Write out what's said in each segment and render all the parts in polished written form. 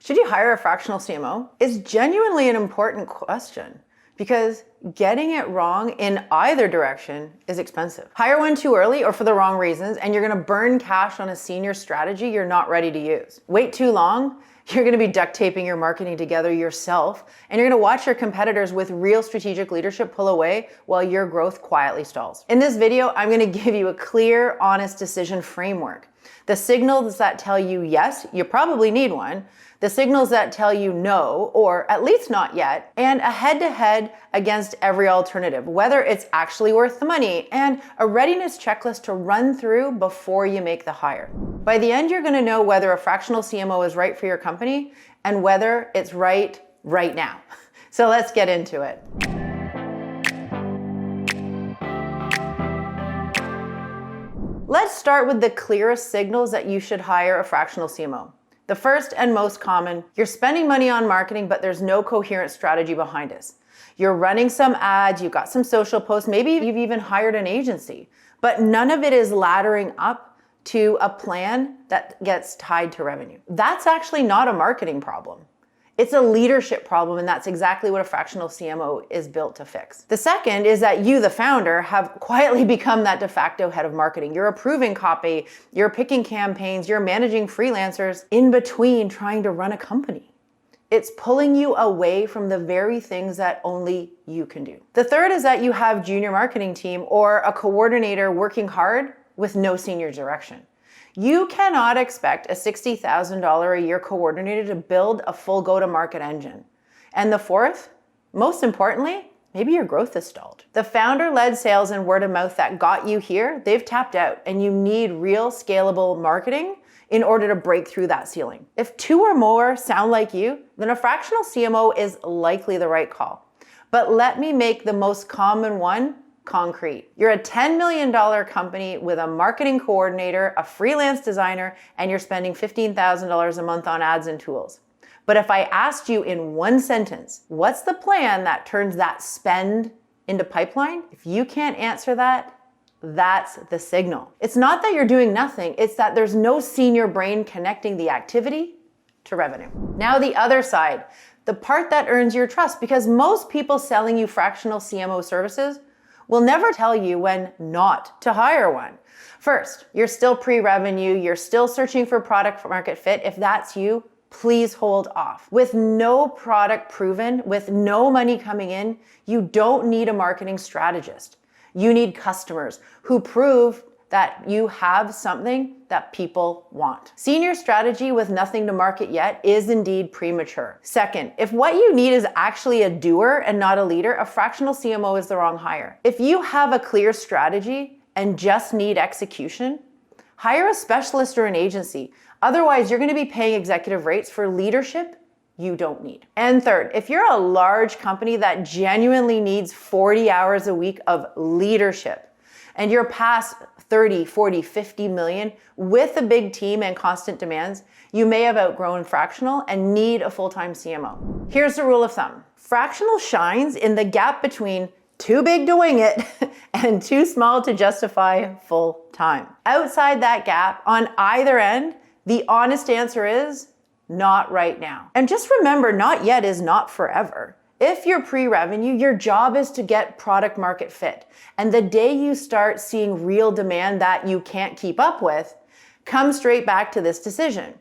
Should you hire a fractional CMO? Is genuinely an important question because getting it wrong in either direction is expensive. Hire one too early or for the wrong reasons, and you're gonna burn cash on a senior strategy you're not ready to use. Wait too long, you're gonna be duct taping your marketing together yourself, and you're gonna watch your competitors with real strategic leadership pull away while your growth quietly stalls. In this video, I'm gonna give you a clear, honest decision framework. The signals that tell you yes, you probably need one, the signals that tell you no, or at least not yet, and a head-to-head against every alternative, whether it's actually worth the money, and a readiness checklist to run through before you make the hire. By the end, you're gonna know whether a fractional CMO is right for your company and whether it's right now. So let's get into it. Let's start with the clearest signals that you should hire a fractional CMO. The first and most common, you're spending money on marketing, but there's no coherent strategy behind it. You're running some ads, you've got some social posts, maybe you've even hired an agency, but none of it is laddering up to a plan that gets tied to revenue. That's actually not a marketing problem. It's a leadership problem, and that's exactly what a fractional CMO is built to fix. The second is that you, the founder, have quietly become that de facto head of marketing. You're approving copy, you're picking campaigns, you're managing freelancers in between trying to run a company. It's pulling you away from the very things that only you can do. The third is that you have junior marketing team or a coordinator working hard with no senior direction. You cannot expect a $60,000 a year coordinator to build a full go-to-market engine. And the fourth, most importantly, maybe your growth is stalled. The founder-led sales and word of mouth that got you here, they've tapped out, and you need real scalable marketing in order to break through that ceiling. If two or more sound like you, then a fractional CMO is likely the right call. But let me make the most common one concrete. You're a $10 million company with a marketing coordinator, a freelance designer, and you're spending $15,000 a month on ads and tools. But if I asked you in one sentence, what's the plan that turns that spend into pipeline? If you can't answer that, that's the signal. It's not that you're doing nothing, it's that there's no senior brain connecting the activity to revenue. Now the other side, the part that earns your trust, because most people selling you fractional CMO services will never tell you when not to hire one. First, you're still pre-revenue, you're still searching for product market fit. If that's you, please hold off. With no product proven, with no money coming in, you don't need a marketing strategist. You need customers who prove that you have something that people want. Senior strategy with nothing to market yet is indeed premature. Second, if what you need is actually a doer and not a leader, a fractional CMO is the wrong hire. If you have a clear strategy and just need execution, hire a specialist or an agency. Otherwise, you're gonna be paying executive rates for leadership you don't need. And third, if you're a large company that genuinely needs 40 hours a week of leadership, and you're past 30, 40, 50 million with a big team and constant demands, you may have outgrown fractional and need a full-time CMO. Here's the rule of thumb. Fractional shines in the gap between too big to wing it and too small to justify full-time. Outside that gap, on either end, the honest answer is not right now. And just remember, not yet is not forever. If you're pre-revenue, your job is to get product market fit. And the day you start seeing real demand that you can't keep up with, come straight back to this decision.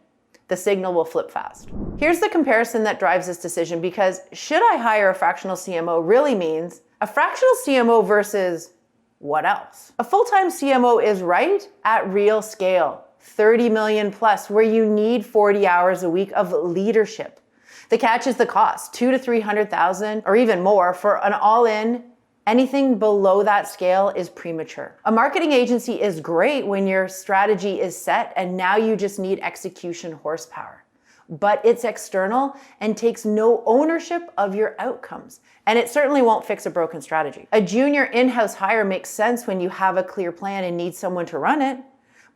The signal will flip fast. Here's the comparison that drives this decision, because should I hire a fractional CMO really means a fractional CMO versus what else? A full-time CMO is right at real scale, 30 million plus, where you need 40 hours a week of leadership. The catch is the cost, $200,000 to $300,000 or even more for an all-in. Anything below that scale is premature. A marketing agency is great when your strategy is set and now you just need execution horsepower. But it's external and takes no ownership of your outcomes. And it certainly won't fix a broken strategy. A junior in-house hire makes sense when you have a clear plan and need someone to run it.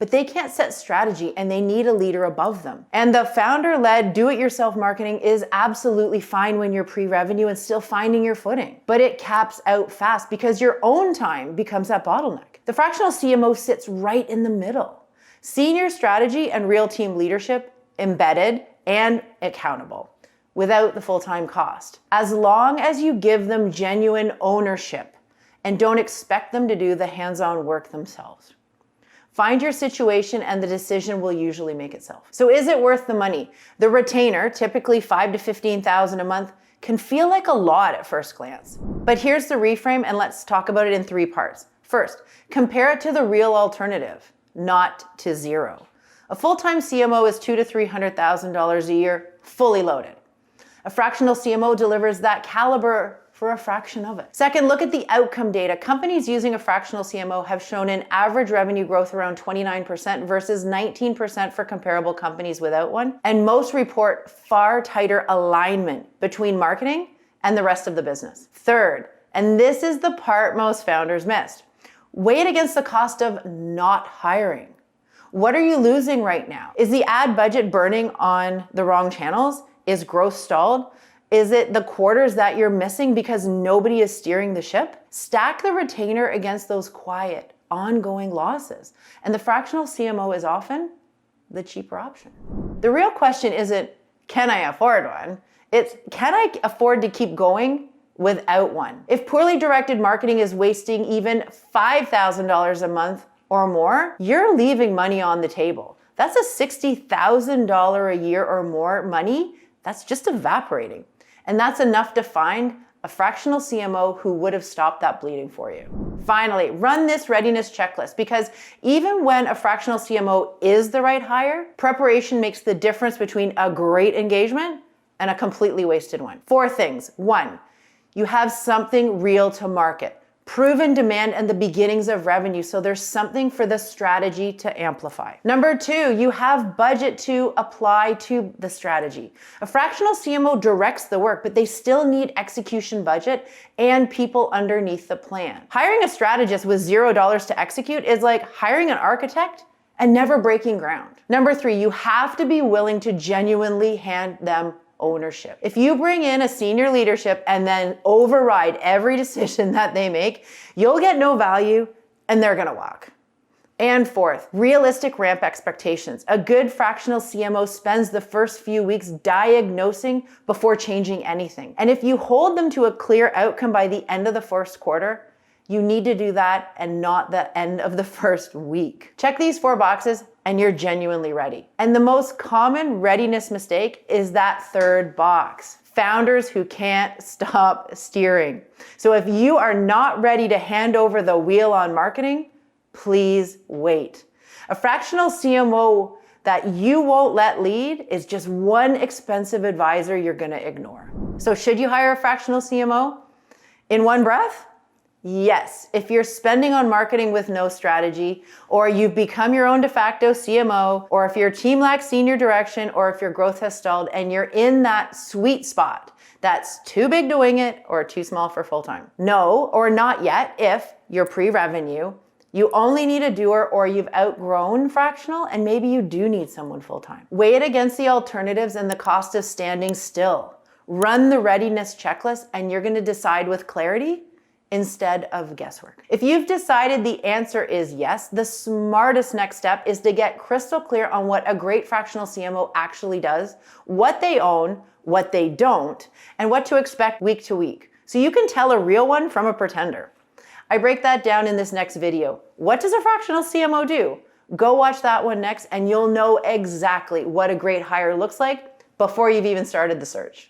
But they can't set strategy and they need a leader above them. And the founder-led do-it-yourself marketing is absolutely fine when you're pre-revenue and still finding your footing. But it caps out fast because your own time becomes that bottleneck. The fractional CMO sits right in the middle. Senior strategy and real team leadership embedded and accountable without the full-time cost. As long as you give them genuine ownership and don't expect them to do the hands-on work themselves. Find your situation and the decision will usually make itself. So is it worth the money? The retainer, typically $5,000 to $15,000 a month, can feel like a lot at first glance. But here's the reframe, and let's talk about it in 3 parts. First, compare it to the real alternative, not to zero. A full-time CMO is $200,000 to $300,000 a year, fully loaded. A fractional CMO delivers that caliber for a fraction of it. Second, look at the outcome data. Companies using a fractional CMO have shown an average revenue growth around 29% versus 19% for comparable companies without one. And most report far tighter alignment between marketing and the rest of the business. Third, and this is the part most founders missed, weigh it against the cost of not hiring. What are you losing right now? Is the ad budget burning on the wrong channels? Is growth stalled? Is it the quarters that you're missing because nobody is steering the ship? Stack the retainer against those quiet, ongoing losses. And the fractional CMO is often the cheaper option. The real question isn't, can I afford one? It's, can I afford to keep going without one? If poorly directed marketing is wasting even $5,000 a month or more, you're leaving money on the table. That's a $60,000 a year or more money that's just evaporating. And that's enough to find a fractional CMO who would have stopped that bleeding for you. Finally, run this readiness checklist, because even when a fractional CMO is the right hire, preparation makes the difference between a great engagement and a completely wasted one. 4 things. 1, you have something real to market. Proven demand and the beginnings of revenue, so there's something for the strategy to amplify. Number 2, you have budget to apply to the strategy. A fractional CMO directs the work, but they still need execution budget and people underneath the plan. Hiring a strategist with $0 to execute is like hiring an architect and never breaking ground. Number 3, you have to be willing to genuinely hand them ownership. If you bring in a senior leadership and then override every decision that they make, you'll get no value and they're gonna walk. And 4th, realistic ramp expectations. A good fractional CMO spends the first few weeks diagnosing before changing anything. And if you hold them to a clear outcome by the end of the first quarter, you need to do that and not the end of the first week. Check these 4 boxes and you're genuinely ready. And the most common readiness mistake is that 3rd box. Founders who can't stop steering. So if you are not ready to hand over the wheel on marketing, please wait. A fractional CMO that you won't let lead is just one expensive advisor you're gonna ignore. So should you hire a fractional CMO in one breath? Yes, if you're spending on marketing with no strategy, or you've become your own de facto CMO, or if your team lacks senior direction, or if your growth has stalled and you're in that sweet spot that's too big to wing it or too small for full-time. No, or not yet, if you're pre-revenue, you only need a doer, or you've outgrown fractional and maybe you do need someone full-time. Weigh it against the alternatives and the cost of standing still. Run the readiness checklist and you're gonna decide with clarity instead of guesswork. If you've decided the answer is yes, the smartest next step is to get crystal clear on what a great fractional CMO actually does, what they own, what they don't, and what to expect week to week, so you can tell a real one from a pretender. I break that down in this next video. What does a fractional CMO do? Go watch that one next and you'll know exactly what a great hire looks like before you've even started the search.